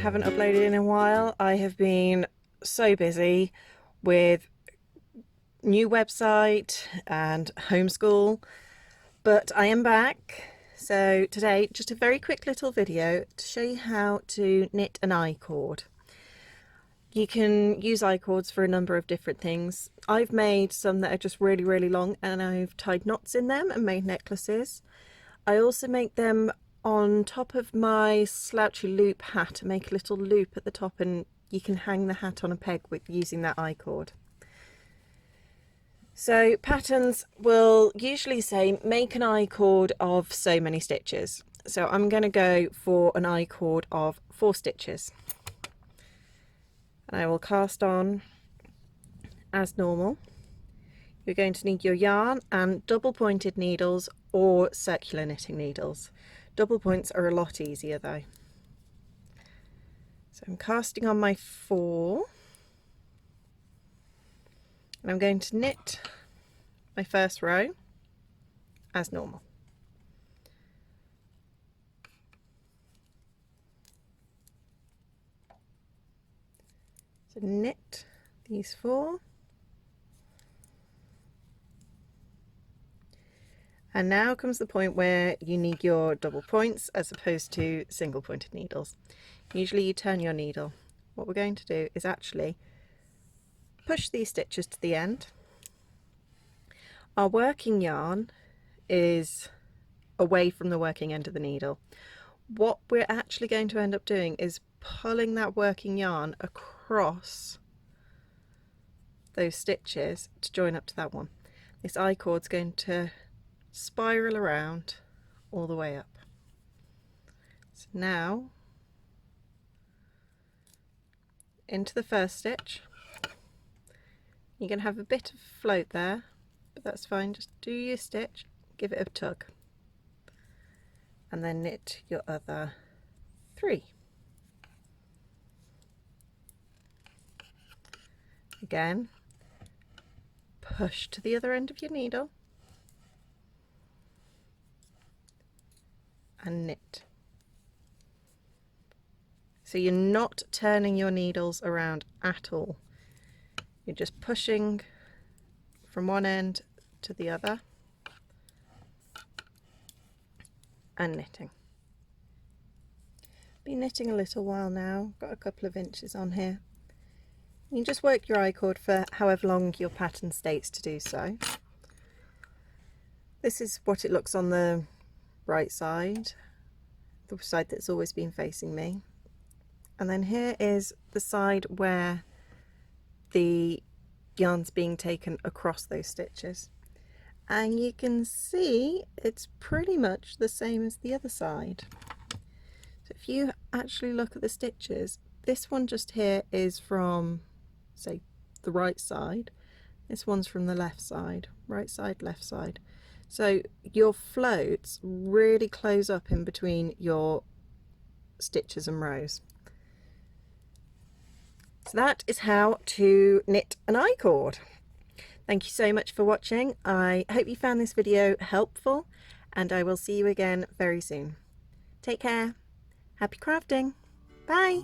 haven't uploaded in a while. I have been so busy with new website and homeschool, but I am back. So today, just a very quick little video to show you how to knit an I-cord. You can use I-cords for a number of different things. I've made some that are just really, really long and I've tied knots in them and made necklaces. I also make them on top of my slouchy loop hat to make a little loop at the top, and you can hang the hat on a peg with using that I-cord. So patterns will usually say make an I-cord of so many stitches. So I'm going to go for an I-cord of 4 stitches. And I will cast on as normal. You're going to need your yarn and double pointed needles or circular knitting needles. Double points are a lot easier though. So I'm casting on my 4 and I'm going to knit my first row as normal. So knit these 4. And now comes the point where you need your double points as opposed to single pointed needles. Usually you turn your needle. What we're going to do is actually push these stitches to the end. Our working yarn is away from the working end of the needle. What we're actually going to end up doing is pulling that working yarn across those stitches to join up to that one. This I-cord's going to spiral around all the way up. So now into the first stitch. You can have a bit of float there, but that's fine. Just do your stitch, give it a tug, and then knit your other 3. Again, push to the other end of your needle and knit. So you're not turning your needles around at all. You're just pushing from one end to the other and knitting. Been knitting a little while now, got a couple of inches on here. You can just work your I-cord for however long your pattern states to do so. This is what it looks on the right side, the side that's always been facing me. And then here is the side where the yarn's being taken across those stitches. And you can see it's pretty much the same as the other side. So if you actually look at the stitches, this one just here is from, say, the right side. This one's from the left side, right side, left side. So your floats really close up in between your stitches and rows. So that is how to knit an I-cord. Thank you so much for watching. I hope you found this video helpful, and I will see you again very soon. Take care. Happy crafting. Bye.